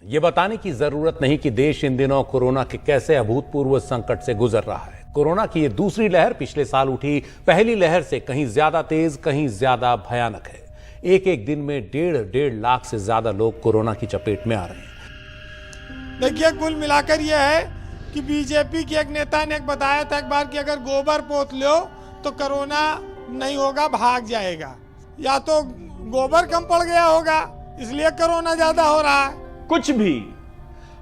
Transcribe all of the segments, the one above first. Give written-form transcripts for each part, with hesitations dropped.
ये बताने की जरूरत नहीं कि देश इन दिनों कोरोना के कैसे अभूतपूर्व संकट से गुजर रहा है। कोरोना की ये दूसरी लहर पिछले साल उठी पहली लहर से कहीं ज्यादा तेज, कहीं ज्यादा भयानक है। एक एक दिन में 1.5 लाख से ज्यादा लोग कोरोना की चपेट में आ रहे हैं। देखिए, कुल मिलाकर यह है कि बीजेपी के एक नेता ने बताया था एक बार कि अगर गोबर पोत लो तो कोरोना नहीं होगा, भाग जाएगा। या तो गोबर कम पड़ गया होगा इसलिए कोरोना ज्यादा हो रहा है। कुछ भी।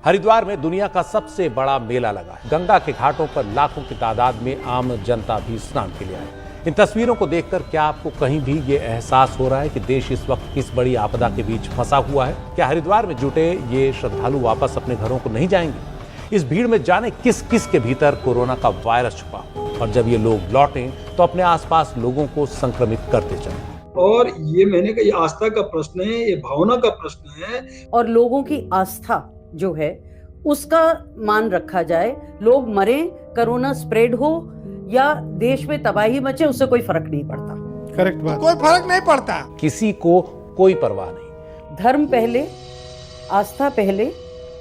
हरिद्वार में दुनिया का सबसे बड़ा मेला लगा है। गंगा के घाटों पर लाखों की तादाद में आम जनता भी स्नान के लिए आई। इन तस्वीरों को देखकर क्या आपको कहीं भी ये एहसास हो रहा है कि देश इस वक्त किस बड़ी आपदा के बीच फंसा हुआ है? क्या हरिद्वार में जुटे ये श्रद्धालु वापस अपने घरों को नहीं जाएंगे? इस भीड़ में जाने किस किस के भीतर कोरोना का वायरस छुपा, और जब ये लोग लौटें तो अपने आसपास लोगों को संक्रमित करते चले। और ये मैंने कहा, ये आस्था का प्रश्न है, ये भावना का प्रश्न है। और लोगों की आस्था जो है उसका मान रखा जाए। लोग मरे, कोरोना स्प्रेड हो या देश में तबाही मचे, उससे कोई फर्क नहीं पड़ता। करेक्ट बात। कोई फर्क नहीं पड़ता, किसी को कोई परवाह नहीं। धर्म पहले, आस्था पहले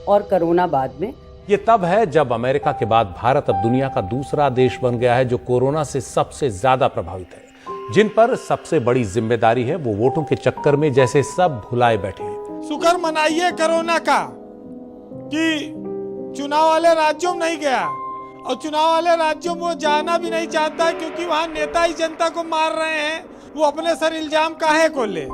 और कोरोना बाद में। ये तब है जब अमेरिका के बाद भारत अब दुनिया का दूसरा देश बन गया है जो कोरोना से सबसे ज्यादा प्रभावित है। जिन पर सबसे बड़ी जिम्मेदारी है वो वोटों के चक्कर में जैसे सब भुलाए बैठे हैं। शुक्र मनाइए कोरोना का कि चुनाव वाले राज्यों में नहीं गया, और चुनाव वाले राज्यों में वो जाना भी नहीं चाहता क्योंकि वहाँ नेता ही जनता को मार रहे हैं। वो अपने सर इल्जाम काहे को ले?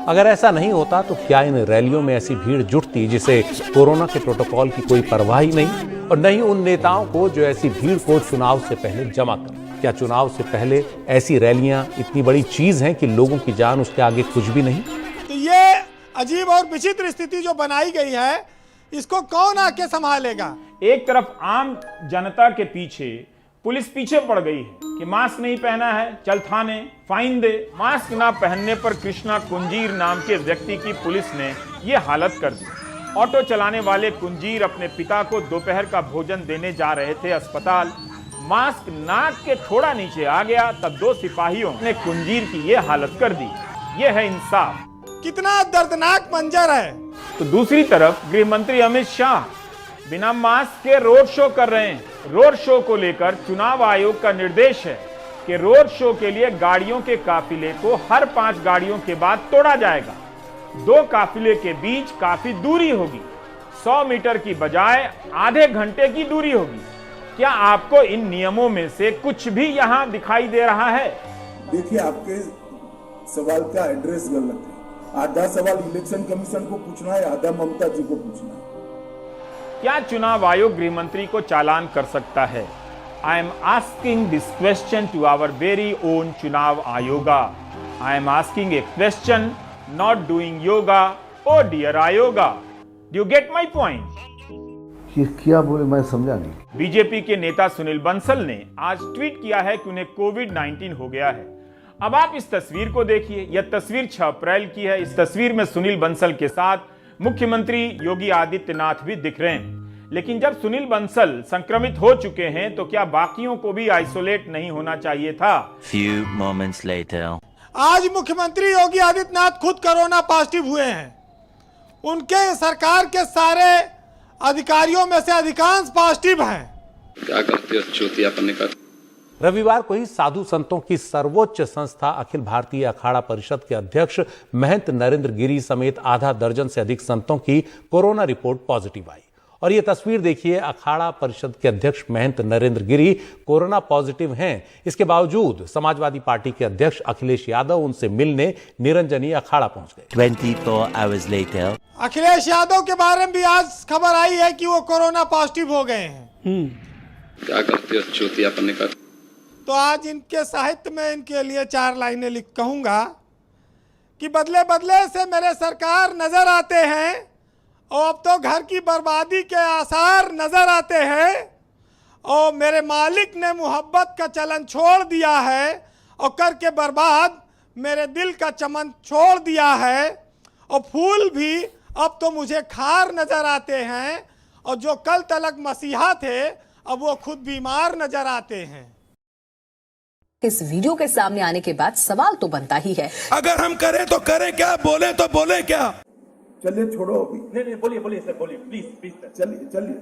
अगर ऐसा नहीं होता तो क्या इन रैलियों में ऐसी भीड़ जुटती जिसे कोरोना के प्रोटोकॉल की कोई परवाह ही नहीं, और नहीं उन नेताओं को जो ऐसी भीड़ को चुनाव से पहले जमा कर। क्या चुनाव से पहले ऐसी रैलियां इतनी बड़ी चीज हैं कि लोगों की जान उसके आगे कुछ भी नहीं? तो ये अजीब और विचित्र स्थिति जो बनाई गई है, इसको कौन आके संभालेगा? एक तरफ आम जनता के पीछे पुलिस पीछे पड़ गई है कि मास्क नहीं पहना है, चल थाने, फाइन दे। मास्क ना पहनने पर कृष्णा कुंजीर नाम के व्यक्ति की पुलिस ने ये हालत कर दी। ऑटो चलाने वाले कुंजीर अपने पिता को दोपहर का भोजन देने जा रहे थे अस्पताल। मास्क नाक के थोड़ा नीचे आ गया, तब 2 सिपाहियों ने कुंजीर की ये हालत कर दी। ये है इंसाफ। कितना दर्दनाक मंजर है। तो दूसरी तरफ गृह मंत्री अमित शाह बिना मास्क के रोड शो कर रहे हैं। रोड शो को लेकर चुनाव आयोग का निर्देश है कि रोड शो के लिए गाड़ियों के काफिले को हर 5 गाड़ियों के बाद तोड़ा जाएगा। 2 काफिले के बीच काफी दूरी होगी, 100 मीटर की बजाय आधे घंटे की दूरी होगी। क्या आपको इन नियमों में से कुछ भी यहाँ दिखाई दे रहा है? देखिए, आपके सवाल का एड्रेस गलत है। आधा सवाल इलेक्शन कमीशन को पूछना है, आधा ममता जी को पूछना है। क्या चुनाव आयोग गृह मंत्री को चालान कर सकता है? I am asking this question to our very own चुनाव आयोगा। I am asking a question, not doing yoga. Oh dear आयोगा, do you get my point? ये क्या बोले, मैं समझा नहीं। बीजेपी के नेता सुनील बंसल ने आज ट्वीट किया है कि उन्हें कोविड-19 हो गया है। अब आप इस तस्वीर को देखिए। यह तस्वीर 6 अप्रैल की है। इस तस्वीर में सुनील बंसल के साथ मुख्यमंत्री योगी आदित्यनाथ भी दिख रहे हैं। लेकिन जब सुनील बंसल संक्रमित हो चुके हैं तो क्या बाकियों को भी आइसोलेट नहीं होना चाहिए था? Few moments later. आज मुख्यमंत्री योगी आदित्यनाथ खुद कोरोना पॉजिटिव हुए हैं। उनके सरकार के सारे अधिकारियों में से अधिकांश पॉजिटिव हैं। क्या करते हो चूतियापन का? रविवार को ही साधु संतों की सर्वोच्च संस्था अखिल भारतीय अखाड़ा परिषद के अध्यक्ष महंत नरेंद्र गिरी समेत आधा दर्जन से अधिक संतों की कोरोना रिपोर्ट पॉजिटिव आई। और ये तस्वीर देखिए, अखाड़ा परिषद के अध्यक्ष महंत नरेंद्र गिरी कोरोना पॉजिटिव हैं। इसके बावजूद समाजवादी पार्टी के अध्यक्ष अखिलेश यादव उनसे मिलने निरंजनी अखाड़ा पहुंच गए। 24 hours later. अखिलेश यादव के बारे में भी आज खबर आई है कि वो कोरोना पॉजिटिव हो गए हैं। क्या करते हो चूतियापन का? तो आज इनके साहित्य में इनके लिए 4 लाइनें लिख कहूंगा कि बदले बदले से मेरे सरकार नजर आते हैं, और अब तो घर की बर्बादी के आसार नजर आते हैं, और मेरे मालिक ने मोहब्बत का चलन छोड़ दिया है, और करके बर्बाद मेरे दिल का चमन छोड़ दिया है, और फूल भी अब तो मुझे खार नजर आते हैं, और जो कल तलक मसीहा थे अब वो खुद बीमार नजर आते हैं। इस वीडियो के सामने आने के बाद सवाल तो बनता ही है, अगर हम करें तो करें क्या, बोले तो बोले क्या? चलिए छोड़ो अभी। नहीं बोलिए सर, बोलिए प्लीज सर। चलिए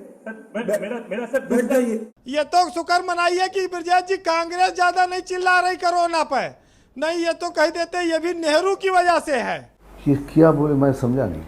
मेरा सर बैठ जाइए। ये तो शुक्र मनाइए कि ब्रजेश जी कांग्रेस ज्यादा नहीं चिल्ला रही कोरोना पे, नहीं ये तो कह देते ये भी नेहरू की वजह से है। ये क्या बोले मैं समझा नहीं।